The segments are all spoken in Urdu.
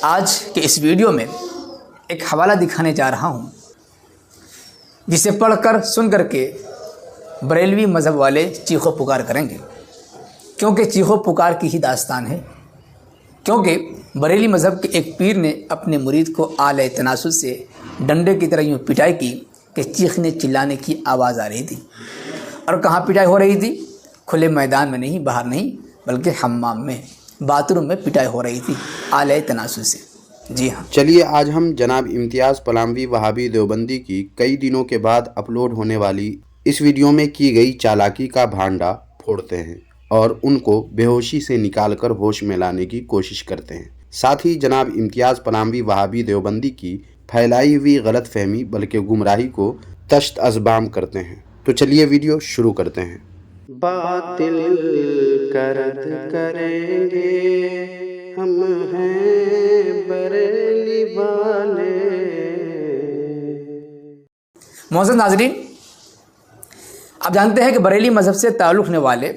آج کے اس ویڈیو میں ایک حوالہ دکھانے جا رہا ہوں جسے پڑھ کر سن کر کے بریلوی مذہب والے چیخو پکار کریں گے، کیونکہ چیخو پکار کی ہی داستان ہے۔ کیونکہ بریلی مذہب کے ایک پیر نے اپنے مرید کو اعلی تناسل سے ڈنڈے کی طرح یوں پٹائی کی کہ چیخنے چلانے کی آواز آ رہی تھی۔ اور کہاں پٹائی ہو رہی تھی؟ کھلے میدان میں نہیں، باہر نہیں، بلکہ حمام میں، باتھ روم میں پٹائی ہو رہی تھی اعلی تناسل سے۔ جی ہاں، چلیے آج ہم جناب امتیاز پلاموی وہابی دیوبندی کی کئی دنوں کے بعد اپلوڈ ہونے والی اس ویڈیو میں کی گئی چالاکی کا بھانڈا پھوڑتے ہیں اور ان کو بے ہوشی سے نکال کر ہوش میں لانے کی کوشش کرتے ہیں۔ ساتھ ہی جناب امتیاز پلاموی وہابی دیوبندی کی پھیلائی ہوئی غلط فہمی بلکہ گمراہی کو تشت ازبام کرتے ہیں۔ تو چلیے ویڈیو شروع کرتے ہیں۔ باطل کرد کریں گے ہم ہیں بریلی والے۔ معزز ناظرین، آپ جانتے ہیں کہ بریلی مذہب سے تعلق رکھنے والے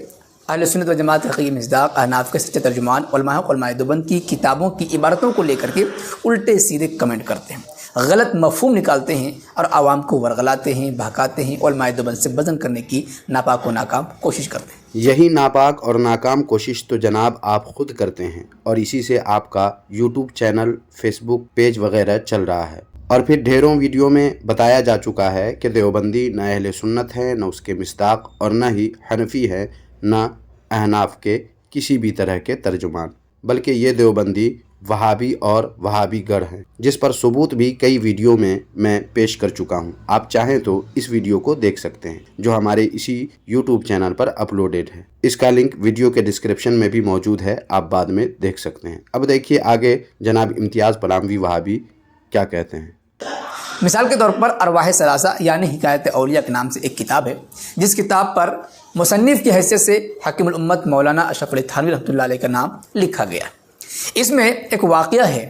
اہل سنت و جماعت حقیقی مصداق احناف کے سچے ترجمان علماء دیوبند کی کتابوں کی عبارتوں کو لے کر کے الٹے سیدھے کمنٹ کرتے ہیں، غلط مفہوم نکالتے ہیں اور عوام کو ورغلاتے ہیں، بہکاتے ہیں، علماء دیوبند سے بدن کرنے کی ناپاک و ناکام کوشش کرتے ہیں۔ یہی ناپاک اور ناکام کوشش تو جناب آپ خود کرتے ہیں، اور اسی سے آپ کا یوٹیوب چینل، فیس بک پیج وغیرہ چل رہا ہے۔ اور پھر ڈھیروں ویڈیو میں بتایا جا چکا ہے کہ دیوبندی نہ اہل سنت ہے، نہ اس کے مصداق، اور نہ ہی حنفی ہے، نہ احناف کے کسی بھی طرح کے ترجمان، بلکہ یہ دیوبندی وہابی اور وہابی گڑھ ہیں، جس پر ثبوت بھی کئی ویڈیو میں پیش کر چکا ہوں۔ آپ چاہیں تو اس ویڈیو کو دیکھ سکتے ہیں جو ہمارے اسی یوٹیوب چینل پر اپلوڈڈ ہے۔ اس کا لنک ویڈیو کے ڈسکرپشن میں بھی موجود ہے، آپ بعد میں دیکھ سکتے ہیں۔ اب دیکھیے آگے جناب امتیاز پلاموی وہابی کیا کہتے ہیں۔ مثال کے طور پر ارواح ثلاثہ یعنی حکایت اولیاء کے نام سے ایک کتاب ہے، جس کتاب پر مصنف کی حیثیت سے حکیم الامت مولانا اشرف علی تھانوی رحمۃ اللہ علیہ کا نام لکھا گیا۔ اس میں ایک واقعہ ہے،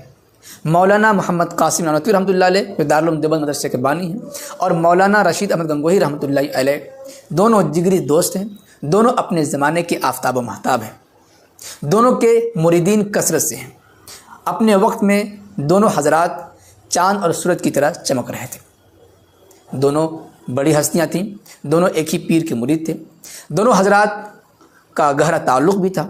مولانا محمد قاسم نانوتوی رحمۃ اللہ علیہ جو دارالعلوم دیوبند مدرسے کے بانی ہیں، اور مولانا رشید احمد گنگوہی رحمۃ اللہ علیہ دونوں جگری دوست ہیں، دونوں اپنے زمانے کے آفتاب و مہتاب ہیں، دونوں کے مریدین کثرت سے ہیں۔ اپنے وقت میں دونوں حضرات چاند اور سورج کی طرح چمک رہے تھے۔ دونوں بڑی ہستیاں تھیں، دونوں ایک ہی پیر کے مرید تھے، دونوں حضرات کا گہرا تعلق بھی تھا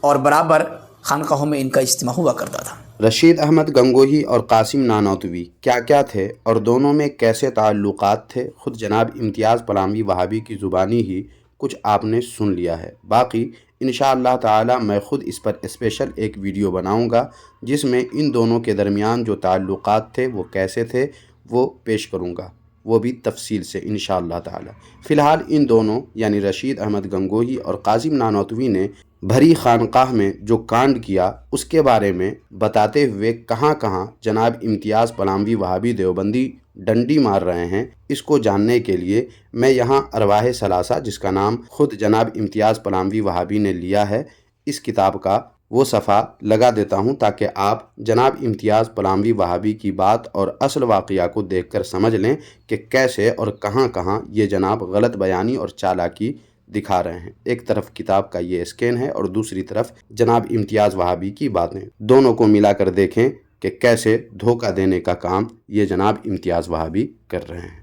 اور برابر خانقاہوں میں ان کا اجتماع ہوا کرتا تھا۔ رشید احمد گنگوہی اور قاسم نانوتوی کیا تھے اور دونوں میں کیسے تعلقات تھے، خود جناب امتیاز پلاموی وہابی کی زبانی ہی کچھ آپ نے سن لیا ہے۔ باقی انشاءاللہ تعالی میں خود اس پر اسپیشل ایک ویڈیو بناؤں گا جس میں ان دونوں کے درمیان جو تعلقات تھے وہ کیسے تھے وہ پیش کروں گا، وہ بھی تفصیل سے انشاءاللہ تعالی۔ فی الحال ان دونوں یعنی رشید احمد گنگوہی اور قاسم نانوتوی نے بھری خانقاہ میں جو کانڈ کیا اس کے بارے میں بتاتے ہوئے کہاں کہاں جناب امتیاز پلاموی وہابی دیوبندی ڈنڈی مار رہے ہیں، اس کو جاننے کے لیے میں یہاں ارواح ثلاثہ جس کا نام خود جناب امتیاز پلاموی وہابی نے لیا ہے، اس کتاب کا وہ صفحہ لگا دیتا ہوں تاکہ آپ جناب امتیاز پلاموی وہابی کی بات اور اصل واقعہ کو دیکھ کر سمجھ لیں کہ کیسے اور کہاں کہاں یہ جناب غلط بیانی اور چالاکی دکھا رہے ہیں۔ ایک طرف کتاب کا یہ اسکین ہے اور دوسری طرف جناب امتیاز وہابی کی باتیں، دونوں کو ملا کر دیکھیں کہ کیسے دھوکہ دینے کا کام یہ جناب امتیاز وہابی کر رہے ہیں۔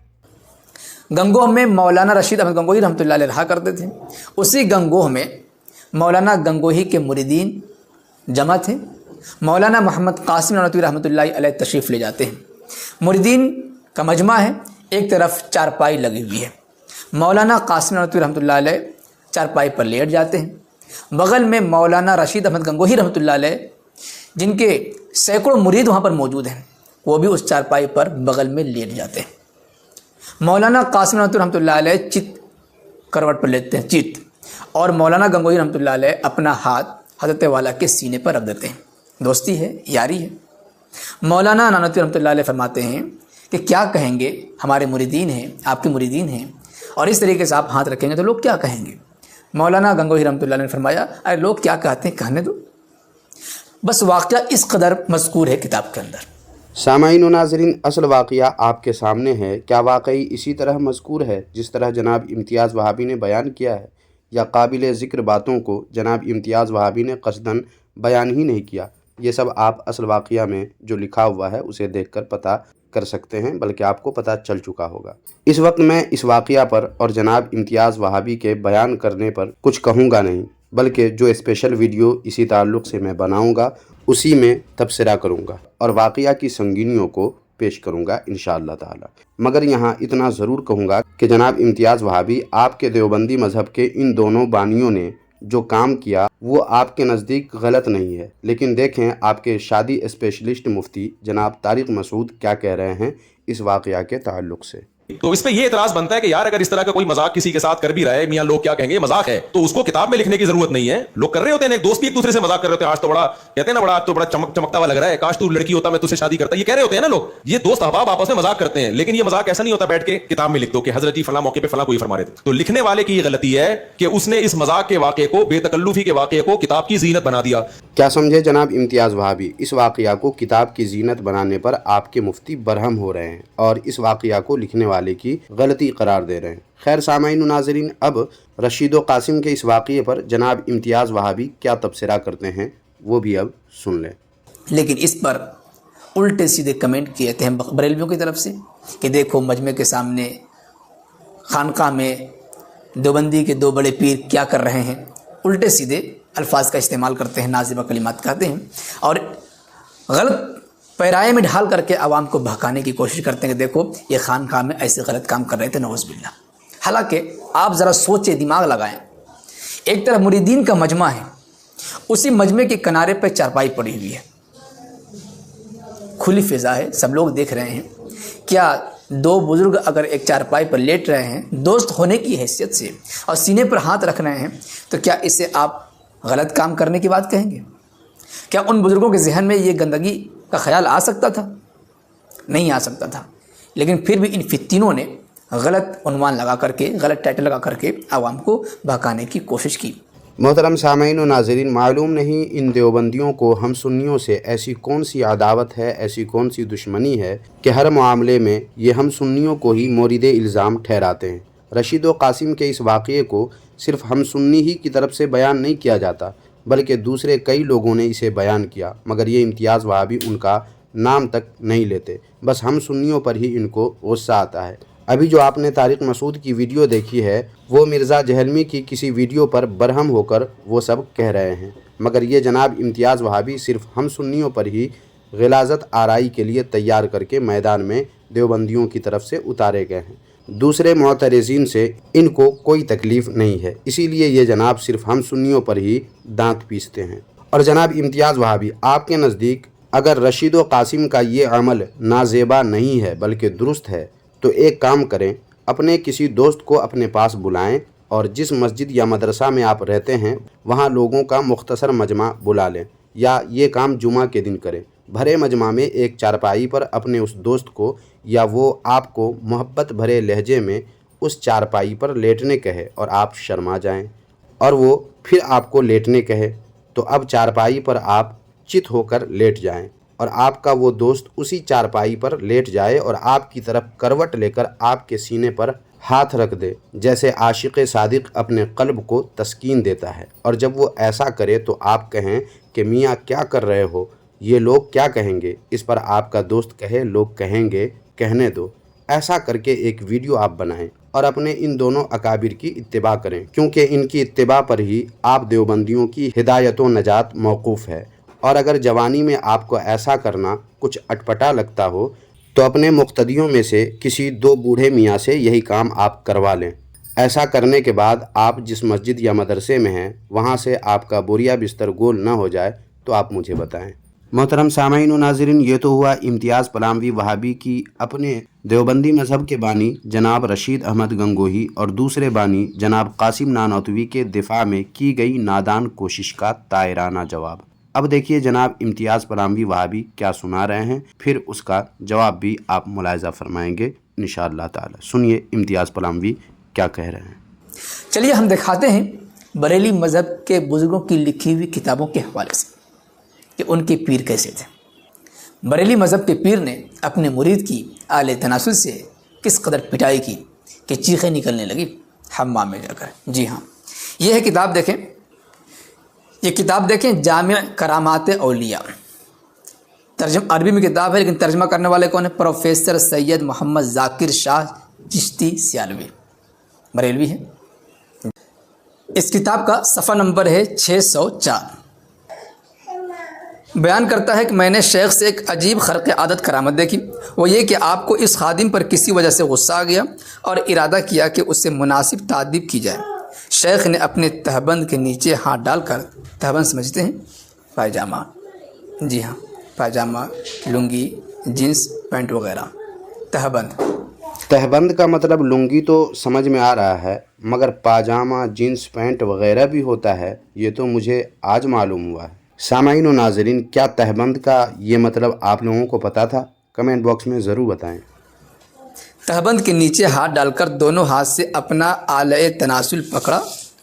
گنگوہ میں مولانا رشید احمد گنگوہی رحمۃ اللہ علیہ رہا کرتے تھے۔ اسی گنگوہ میں مولانا گنگوہی کے مریدین جمع تھے۔ مولانا محمد قاسم نانوتوی رحمۃ اللہ علیہ تشریف لے جاتے ہیں۔ مریدین کا مجمع ہے، ایک طرف چارپائی لگی ہوئی ہے، مولانا قاسم نانوتوی رحمۃ اللہ علیہ چارپائی پر لیٹ جاتے ہیں، بغل میں مولانا رشید احمد گنگوہی رحمۃ اللہ علیہ جن کے سینکڑوں مرید وہاں پر موجود ہیں، وہ بھی اس چارپائی پر بغل میں لیٹ جاتے ہیں۔ مولانا قاسم نانوتوی رحمۃ اللہ علیہ چت کروٹ پر لیٹتے ہیں، چت، اور مولانا گنگوہی رحمۃ اللہ علیہ اپنا ہاتھ حضرت والا کے سینے پر رکھ دیتے ہیں۔ دوستی ہے، یاری ہے۔ مولانا نانوتوی رحمۃ اللہ علیہ فرماتے ہیں کہ کیا کہیں گے، ہمارے مریدین ہیں، آپ کے مریدین ہیں، اور اس طریقے سے آپ ہاتھ رکھیں گے تو لوگ کیا کہیں گے؟ مولانا گنگوہی رحمۃ اللہ علیہ نے فرمایا، ارے لوگ کیا کہتے ہیں کہنے دو۔ بس واقعہ اس قدر مذکور ہے کتاب کے اندر۔ سامعین و ناظرین، اصل واقعہ آپ کے سامنے ہے۔ کیا واقعی اسی طرح مذکور ہے جس طرح جناب امتیاز وہابی نے بیان کیا ہے، یا قابل ذکر باتوں کو جناب امتیاز وہابی نے قصداً بیان ہی نہیں کیا؟ یہ سب آپ اصل واقعہ میں جو لکھا ہوا ہے اسے دیکھ کر پتہ کر سکتے ہیں، بلکہ آپ کو پتہ چل چکا ہوگا۔ اس وقت میں اس واقعہ پر اور جناب امتیاز وہابی کے بیان کرنے پر کچھ کہوں گا نہیں، بلکہ جو اسپیشل ویڈیو اسی تعلق سے میں بناؤں گا اسی میں تبصرہ کروں گا اور واقعہ کی سنگینیوں کو پیش کروں گا انشاءاللہ تعالی۔ مگر یہاں اتنا ضرور کہوں گا کہ جناب امتیاز وہابی، آپ کے دیوبندی مذہب کے ان دونوں بانیوں نے جو کام کیا وہ آپ کے نزدیک غلط نہیں ہے، لیکن دیکھیں آپ کے شادی اسپیشلسٹ مفتی جناب طارق مسعود کیا کہہ رہے ہیں اس واقعہ کے تعلق سے۔ تو اس پہ یہ اعتراض بنتا ہے کہ یار اگر اس طرح کا کوئی مذاق کسی کے ساتھ کر بھی رہا ہے، میاں لوگ کیا کہیں گے یہ مذاق ہے، تو اس کو کتاب میں لکھنے کی ضرورت نہیں ہے۔ لوگ کر رہے ہوتے ہیں، ایک دوست بھی ایک دوسرے سے مذاق کر رہے ہوتے ہیں، آج تو بڑا کہتے ہیں نا، بڑا تو بڑا چمکتا ہوا لگ رہا ہے، کاش تو لڑکی ہوتا میں تجھ سے شادی کرتا، یہ کہہ رہے ہوتے ہیں نا لوگ۔ یہ دوست احباب آپس میں مذاق کرتے ہیں، لیکن یہ مذاق ایسا نہیں ہوتا بیٹھ کے کتاب میں لکھ دو کہ حضرت جی فلاں موقع پہ فلاں کوئی فرما رہے تھے۔ تو لکھنے والے کی یہ غلطی ہے کہ اس نے اس مذاق کے واقعے کو، بے تکلفی کے واقعے کو کتاب کی زینت بنا دیا۔ کیا سمجھے جناب امتیاز وہابی، اس واقعہ کو کتاب کی زینت بنانے پر آپ کے مفتی برہم ہو رہے ہیں اور اس واقعہ کو لکھنے والے کی غلطی قرار دے رہے ہیں۔ خیر سامعین و ناظرین، اب رشید و قاسم کے اس واقعے پر جناب امتیاز وہابی کیا تبصرہ کرتے ہیں وہ بھی اب سن لیں۔ لیکن اس پر الٹے سیدھے کمنٹ کیے تھے بریلویوں کی طرف سے کہ دیکھو مجمع کے سامنے خانقاہ میں دیوبندی کے دو بڑے پیر کیا کر رہے ہیں، الٹے سیدھے الفاظ کا استعمال کرتے ہیں، نازیبہ کلمات کہتے ہیں اور غلط پیرائے میں ڈھال کر کے عوام کو بہکانے کی کوشش کرتے ہیں کہ دیکھو یہ خانقاہ میں ایسے غلط کام کر رہے تھے، نعوذ باللہ۔ حالانکہ آپ ذرا سوچیں، دماغ لگائیں، ایک طرف مریدین کا مجمع ہے، اسی مجمع کے کنارے پہ چارپائی پڑی ہوئی ہے، کھلی فضا ہے، سب لوگ دیکھ رہے ہیں۔ کیا دو بزرگ اگر ایک چارپائی پر لیٹ رہے ہیں دوست ہونے کی حیثیت سے اور سینے پر ہاتھ رکھ رہے ہیں، تو کیا اس سے آپ غلط کام کرنے کی بات کہیں گے؟ کیا ان بزرگوں کے ذہن میں یہ گندگی کا خیال آ سکتا تھا؟ نہیں آ سکتا تھا، لیکن پھر بھی ان فتینوں نے غلط عنوان لگا کر کے، غلط ٹائٹل لگا کر کے عوام کو بہکانے کی کوشش کی۔ محترم سامعین و ناظرین، معلوم نہیں ان دیوبندیوں کو ہم سنیوں سے ایسی کون سی عداوت ہے، ایسی کون سی دشمنی ہے کہ ہر معاملے میں یہ ہم سنیوں کو ہی مورد الزام ٹھہراتے ہیں۔ رشید و قاسم کے اس واقعے کو صرف ہم سنی ہی کی طرف سے بیان نہیں کیا جاتا، بلکہ دوسرے کئی لوگوں نے اسے بیان کیا، مگر یہ امتیاز وہابی ان کا نام تک نہیں لیتے، بس ہم سنیوں پر ہی ان کو غصہ آتا ہے۔ ابھی جو آپ نے طارق مسعود کی ویڈیو دیکھی ہے وہ مرزا جہلمی کی کسی ویڈیو پر برہم ہو کر وہ سب کہہ رہے ہیں، مگر یہ جناب امتیاز وہابی صرف ہم سنیوں پر ہی غلاظت آرائی کے لیے تیار کر کے میدان میں دیوبندیوں کی طرف سے اتارے گئے ہیں۔ دوسرے معترضین سے ان کو کوئی تکلیف نہیں ہے، اسی لیے یہ جناب صرف ہم سنیوں پر ہی دانت پیستے ہیں۔ اور جناب امتیاز وہابی، آپ کے نزدیک اگر رشید و قاسم کا یہ عمل نازیبا نہیں ہے بلکہ درست ہے تو ایک کام کریں، اپنے کسی دوست کو اپنے پاس بلائیں اور جس مسجد یا مدرسہ میں آپ رہتے ہیں وہاں لوگوں کا مختصر مجمع بلا لیں، یا یہ کام جمعہ کے دن کریں۔ بھرے مجمع میں ایک چارپائی پر اپنے اس دوست کو یا وہ آپ کو محبت بھرے لہجے میں اس چارپائی پر لیٹنے کہے اور آپ شرما جائیں اور وہ پھر آپ کو لیٹنے کہے، تو اب چارپائی پر آپ چت ہو کر لیٹ جائیں اور آپ کا وہ دوست اسی چارپائی پر لیٹ جائے اور آپ کی طرف کروٹ لے کر آپ کے سینے پر ہاتھ رکھ دے، جیسے عاشق صادق اپنے قلب کو تسکین دیتا ہے۔ اور جب وہ ایسا کرے تو آپ کہیں کہ میاں کیا کر رہے ہو، یہ لوگ کیا کہیں گے؟ اس پر آپ کا دوست کہے لوگ کہیں گے، کہنے دو۔ ایسا کر کے ایک ویڈیو آپ بنائیں اور اپنے ان دونوں اکابر کی اتباع کریں، کیونکہ ان کی اتباع پر ہی آپ دیوبندیوں کی ہدایت و نجات موقوف ہے۔ اور اگر جوانی میں آپ کو ایسا کرنا کچھ اٹپٹا لگتا ہو تو اپنے مقتدیوں میں سے کسی دو بوڑھے میاں سے یہی کام آپ کروا لیں۔ ایسا کرنے کے بعد آپ جس مسجد یا مدرسے میں ہیں وہاں سے آپ کا بوریا بستر گول نہ ہو جائے تو آپ مجھے بتائیں۔ محترم سامعین و ناظرین، یہ تو ہوا امتیاز پلاموی وہابی کی اپنے دیوبندی مذہب کے بانی جناب رشید احمد گنگوہی اور دوسرے بانی جناب قاسم نانوتوی کے دفاع میں کی گئی نادان کوشش کا طائرانہ جواب۔ اب دیکھیے جناب امتیاز پلاموی وہابی کیا سنا رہے ہیں، پھر اس کا جواب بھی آپ ملاحظہ فرمائیں گے انشاءاللہ تعالی۔ سنیے امتیاز پلاموی کیا کہہ رہے ہیں۔ چلیے ہم دکھاتے ہیں بریلی مذہب کے بزرگوں کی لکھی ہوئی کتابوں کے حوالے سے کہ ان کے پیر کیسے تھے۔ بریلی مذہب کے پیر نے اپنے مرید کی اعلی تناسل سے کس قدر پٹائی کی کہ چیخیں نکلنے لگی حمام میں جا کر۔ جی ہاں، یہ ہے کتاب، دیکھیں یہ کتاب دیکھیں، جامع کرامات اولیاء، عربی میں کتاب ہے لیکن ترجمہ کرنے والے کون ہیں؟ پروفیسر سید محمد ذاکر شاہ چشتی سیالوی، بریلوی ہے۔ اس کتاب کا صفحہ نمبر ہے 604۔ بیان کرتا ہے کہ میں نے شیخ سے ایک عجیب خرق عادت کرامت دیکھی، وہ یہ کہ آپ کو اس خادم پر کسی وجہ سے غصہ آ گیا اور ارادہ کیا کہ اسے مناسب تعدیب کی جائے۔ شیخ نے اپنے تہبند کے نیچے ہاتھ ڈال کر، تہبند سمجھتے ہیں پائجامہ، جی ہاں پائجامہ، لنگی، جینس پینٹ وغیرہ، تہبند۔ تہبند کا مطلب لنگی تو سمجھ میں آ رہا ہے، مگر پاجامہ، جینس پینٹ وغیرہ بھی ہوتا ہے، یہ تو مجھے آج معلوم ہوا ہے۔ سامعین و ناظرین، کیا تہبند کا یہ مطلب آپ لوگوں کو پتہ تھا؟ کمنٹ باکس میں ضرور بتائیں۔ تہبند کے نیچے ہاتھ ڈال کر دونوں ہاتھ سے اپنا آلۂ تناسل پکڑا،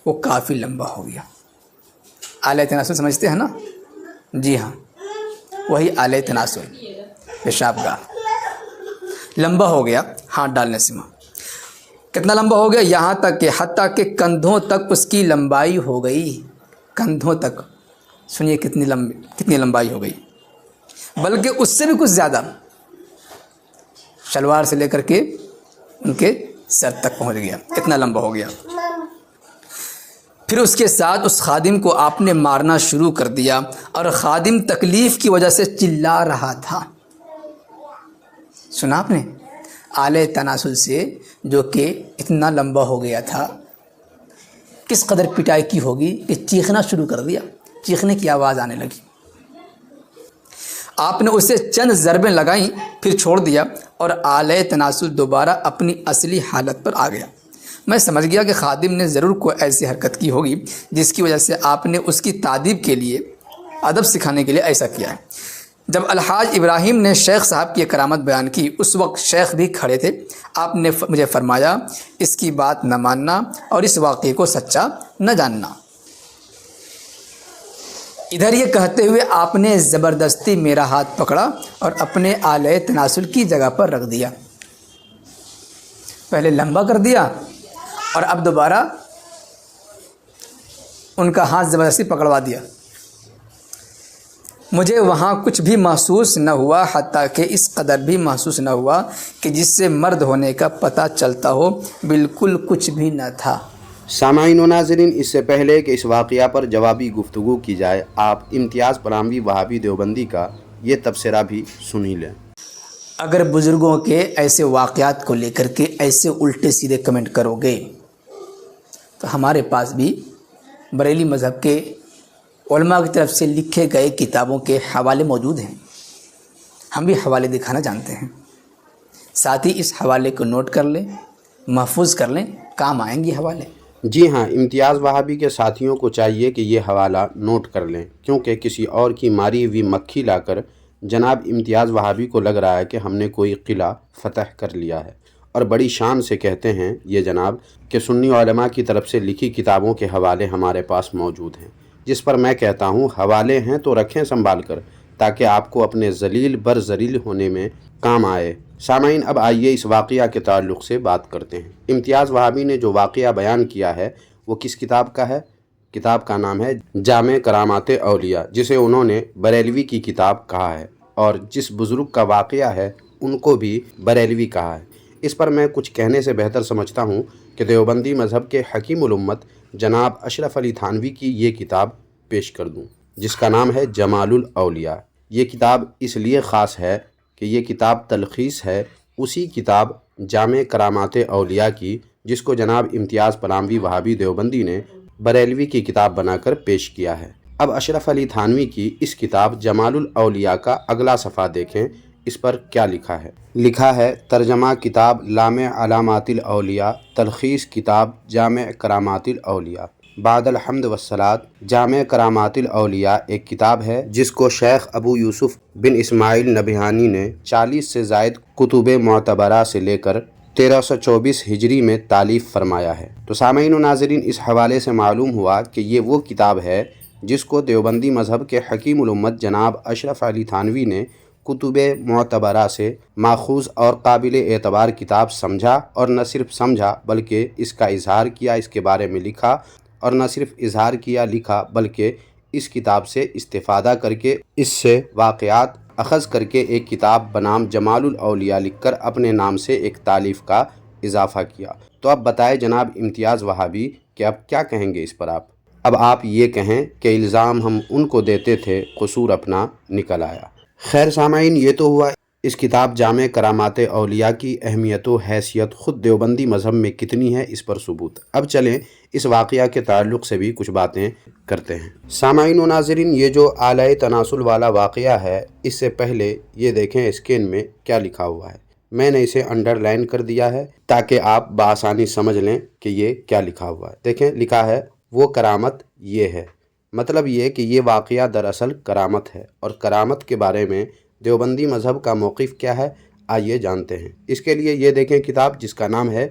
وہ کافی لمبا ہو گیا۔ آلۂ تناسل سمجھتے ہیں نا؟ جی ہاں، وہی آلۂ تناسل، پیشاب گاہ، لمبا ہو گیا ہاتھ ڈالنے سے۔ کتنا لمبا ہو گیا؟ یہاں تک کہ حتیٰ کہ کندھوں تک اس کی لمبائی ہو گئی، کندھوں تک۔ سنیے کتنی لمبائی ہو گئی، بلکہ اس سے بھی کچھ زیادہ، شلوار سے لے کر کے ان کے سر تک پہنچ گیا، اتنا لمبا ہو گیا۔ پھر اس کے ساتھ اس خادم کو آپ نے مارنا شروع کر دیا، اور خادم تکلیف کی وجہ سے چلا رہا تھا۔ سنا آپ نے؟ آلۂ تناسل سے جو کہ اتنا لمبا ہو گیا تھا، کس قدر پٹائی کی ہوگی کہ چیخنا شروع کر دیا، چیخنے کی آواز آنے لگی۔ آپ نے اسے چند ضربیں لگائیں، پھر چھوڑ دیا، اور آلۂ تناسل دوبارہ اپنی اصلی حالت پر آ گیا۔ میں سمجھ گیا کہ خادم نے ضرور کوئی ایسی حرکت کی ہوگی جس کی وجہ سے آپ نے اس کی تعدیب کے لیے، ادب سکھانے کے لیے ایسا کیا ہے۔ جب الحاج ابراہیم نے شیخ صاحب کی کرامت بیان کی، اس وقت شیخ بھی کھڑے تھے۔ آپ نے مجھے فرمایا، اس کی بات نہ ماننا اور اس واقعے کو سچا نہ جاننا۔ ادھر یہ کہتے ہوئے آپ نے زبردستی میرا ہاتھ پکڑا اور اپنے آلۂ تناسل کی جگہ پر رکھ دیا۔ پہلے لمبا کر دیا اور اب دوبارہ ان کا ہاتھ زبردستی پکڑوا دیا۔ مجھے وہاں کچھ بھی محسوس نہ ہوا، حتیٰ کہ اس قدر بھی محسوس نہ ہوا کہ جس سے مرد ہونے کا پتہ چلتا ہو، بالکل کچھ بھی نہ تھا۔ سامعین و ناظرین، اس سے پہلے کہ اس واقعہ پر جوابی گفتگو کی جائے، آپ امتیاز پلاموی وہابی دیوبندی کا یہ تبصرہ بھی سن ہی لیں۔ اگر بزرگوں کے ایسے واقعات کو لے کر کے ایسے الٹے سیدھے کمنٹ کرو گے تو ہمارے پاس بھی بریلی مذہب کے علماء کی طرف سے لکھے گئے کتابوں کے حوالے موجود ہیں، ہم بھی حوالے دکھانا جانتے ہیں۔ ساتھ ہی اس حوالے کو نوٹ کر لیں، محفوظ کر لیں، کام آئیں گے حوالے۔ جی ہاں، امتیاز وہابی کے ساتھیوں کو چاہیے کہ یہ حوالہ نوٹ کر لیں، کیونکہ کسی اور کی ماری ہوئی مکھی لا کر جناب امتیاز وہابی کو لگ رہا ہے کہ ہم نے کوئی قلعہ فتح کر لیا ہے، اور بڑی شان سے کہتے ہیں یہ جناب کہ سنی علماء کی طرف سے لکھی کتابوں کے حوالے ہمارے پاس موجود ہیں، جس پر میں کہتا ہوں حوالے ہیں تو رکھیں سنبھال کر، تاکہ آپ کو اپنے ذلیل بر ذلیل ہونے میں کام آئے۔ سامعین، اب آئیے اس واقعہ کے تعلق سے بات کرتے ہیں۔ امتیاز وہابی نے جو واقعہ بیان کیا ہے وہ کس کتاب کا ہے؟ کتاب کا نام ہے جامع کرامات اولیاء، جسے انہوں نے بریلوی کی کتاب کہا ہے، اور جس بزرگ کا واقعہ ہے ان کو بھی بریلوی کہا ہے۔ اس پر میں کچھ کہنے سے بہتر سمجھتا ہوں کہ دیوبندی مذہب کے حکیم الامت جناب اشرف علی تھانوی کی یہ کتاب پیش کر دوں، جس کا نام ہے جمال الاولیاء۔ یہ کتاب اس لیے خاص ہے کہ یہ کتاب تلخیص ہے اسی کتاب جامع کرامات اولیاء کی، جس کو جناب امتیاز پلاموی وہابی دیوبندی نے بریلوی کی کتاب بنا کر پیش کیا ہے۔ اب اشرف علی تھانوی کی اس کتاب جمال الاولیاء کا اگلا صفحہ دیکھیں، اس پر کیا لکھا ہے۔ لکھا ہے ترجمہ کتاب لامع علامات الاولیاء، تلخیص کتاب جامع کرامات الاولیاء۔ بعد الحمد والصلاۃ، جامع کرامات الاولیاء ایک کتاب ہے جس کو شیخ ابو یوسف بن اسماعیل نبہانی نے 40 سے زائد کتب معتبرہ سے لے کر 1324 ہجری میں تالیف فرمایا ہے۔ تو سامعین و ناظرین، اس حوالے سے معلوم ہوا کہ یہ وہ کتاب ہے جس کو دیوبندی مذہب کے حکیم الامت جناب اشرف علی تھانوی نے کتب معتبرہ سے ماخوذ اور قابل اعتبار کتاب سمجھا، اور نہ صرف سمجھا بلکہ اس کا اظہار کیا، اس کے بارے میں لکھا، اور نہ صرف اظہار کیا لکھا بلکہ اس کتاب سے استفادہ کر کے اس سے واقعات اخذ کر کے ایک کتاب بنام جمال الاولیاء لکھ کر اپنے نام سے ایک تالیف کا اضافہ کیا۔ تو اب بتائے جناب امتیاز وہابی کہ اب کیا کہیں گے اس پر آپ؟ اب آپ یہ کہیں کہ الزام ہم ان کو دیتے تھے، قصور اپنا نکل آیا۔ خیر سامعین، یہ تو ہوا اس کتاب جامع کرامات اولیاء کی اہمیت و حیثیت خود دیوبندی مذہب میں کتنی ہے اس پر ثبوت۔ اب چلیں اس واقعہ کے تعلق سے بھی کچھ باتیں کرتے ہیں۔ سامعین و ناظرین، یہ جو اعلی تناسل والا واقعہ ہے، اس سے پہلے یہ دیکھیں اسکرین میں کیا لکھا ہوا ہے۔ میں نے اسے انڈر لائن کر دیا ہے تاکہ آپ بآسانی سمجھ لیں کہ یہ کیا لکھا ہوا ہے۔ دیکھیں لکھا ہے وہ کرامت یہ ہے، مطلب یہ کہ یہ واقعہ دراصل کرامت ہے۔ اور کرامت کے بارے میں دیوبندی مذہب کا موقف کیا ہے، آئیے جانتے ہیں۔ اس کے لیے یہ دیکھیں کتاب جس کا نام ہے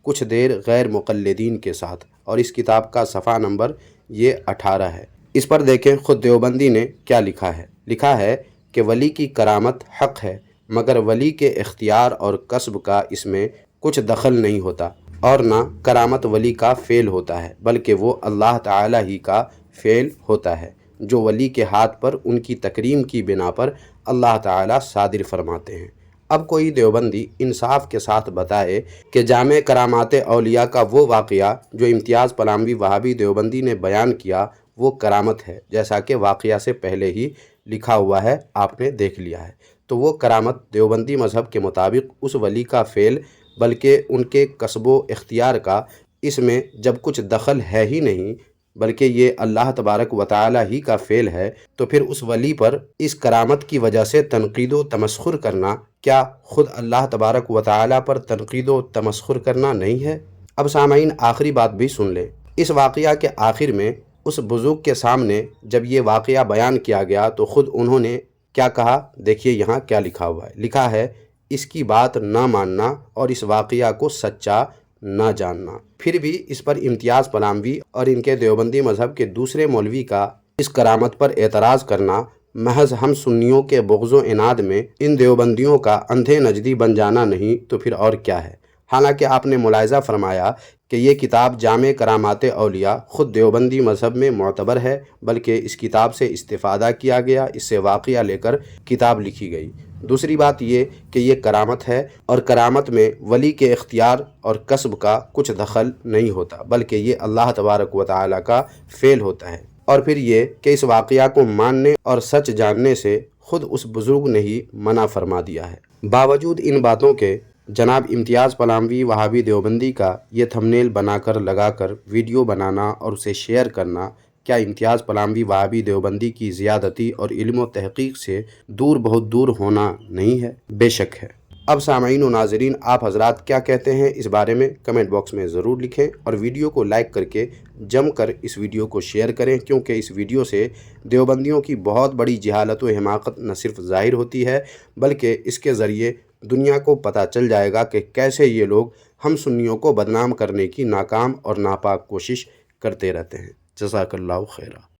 کچھ دیر غیر مقلدین کے ساتھ، اور اس کتاب کا صفحہ نمبر یہ 18 ہے۔ اس پر دیکھیں خود دیوبندی نے کیا لکھا ہے۔ لکھا ہے کہ ولی کی کرامت حق ہے، مگر ولی کے اختیار اور کسب کا اس میں کچھ دخل نہیں ہوتا، اور نہ کرامت ولی کا فعل ہوتا ہے، بلکہ وہ اللہ تعالی ہی کا فعل ہوتا ہے جو ولی کے ہاتھ پر ان کی تکریم کی بنا پر اللہ تعالی صادر فرماتے ہیں۔ اب کوئی دیوبندی انصاف کے ساتھ بتائے کہ جامع کرامات اولیاء کا وہ واقعہ جو امتیاز پلاموی وہابی دیوبندی نے بیان کیا وہ کرامت ہے، جیسا کہ واقعہ سے پہلے ہی لکھا ہوا ہے، آپ نے دیکھ لیا ہے۔ تو وہ کرامت دیوبندی مذہب کے مطابق اس ولی کا فعل بلکہ ان کے کسب و اختیار کا اس میں جب کچھ دخل ہے ہی نہیں، بلکہ یہ اللہ تبارک و تعالی ہی کا فعل ہے، تو پھر اس ولی پر اس کرامت کی وجہ سے تنقید و تمسخر کرنا کیا خود اللہ تبارک و تعالی پر تنقید و تمسخر کرنا نہیں ہے؟ اب سامعین آخری بات بھی سن لیں۔ اس واقعہ کے آخر میں اس بزرگ کے سامنے جب یہ واقعہ بیان کیا گیا تو خود انہوں نے کیا کہا، دیکھیے یہاں کیا لکھا ہوا ہے۔ لکھا ہے اس کی بات نہ ماننا اور اس واقعہ کو سچا نہ جاننا۔ پھر بھی اس پر امتیاز پلاموی اور ان کے دیوبندی مذہب کے دوسرے مولوی کا اس کرامت پر اعتراض کرنا محض ہم سنیوں کے بغض و عناد میں ان دیوبندیوں کا اندھے نجدی بن جانا نہیں تو پھر اور کیا ہے۔ حالانکہ آپ نے ملاحظہ فرمایا کہ یہ کتاب جامع کرامات اولیاء خود دیوبندی مذہب میں معتبر ہے، بلکہ اس کتاب سے استفادہ کیا گیا، اس سے واقعہ لے کر کتاب لکھی گئی۔ دوسری بات یہ کہ یہ کرامت ہے، اور کرامت میں ولی کے اختیار اور کسب کا کچھ دخل نہیں ہوتا، بلکہ یہ اللہ تبارک و تعالی کا فعل ہوتا ہے۔ اور پھر یہ کہ اس واقعہ کو ماننے اور سچ جاننے سے خود اس بزرگ نے ہی منع فرما دیا ہے۔ باوجود ان باتوں کے جناب امتیاز پلاموی وہابی دیوبندی کا یہ تھمنیل بنا کر لگا کر ویڈیو بنانا اور اسے شیئر کرنا کیا امتیاز پلاموی وہابی دیوبندی کی زیادتی اور علم و تحقیق سے دور بہت دور ہونا نہیں ہے؟ بے شک ہے۔ اب سامعین و ناظرین، آپ حضرات کیا کہتے ہیں اس بارے میں کمنٹ باکس میں ضرور لکھیں، اور ویڈیو کو لائک کر کے جم کر اس ویڈیو کو شیئر کریں، کیونکہ اس ویڈیو سے دیوبندیوں کی بہت بڑی جہالت و حماقت نہ صرف ظاہر ہوتی ہے، بلکہ اس کے ذریعے دنیا کو پتہ چل جائے گا کہ کیسے یہ لوگ ہم سنیوں کو بدنام کرنے کی ناکام اور ناپاک کوشش کرتے رہتے ہیں۔ جزاک اللہ خیرہ۔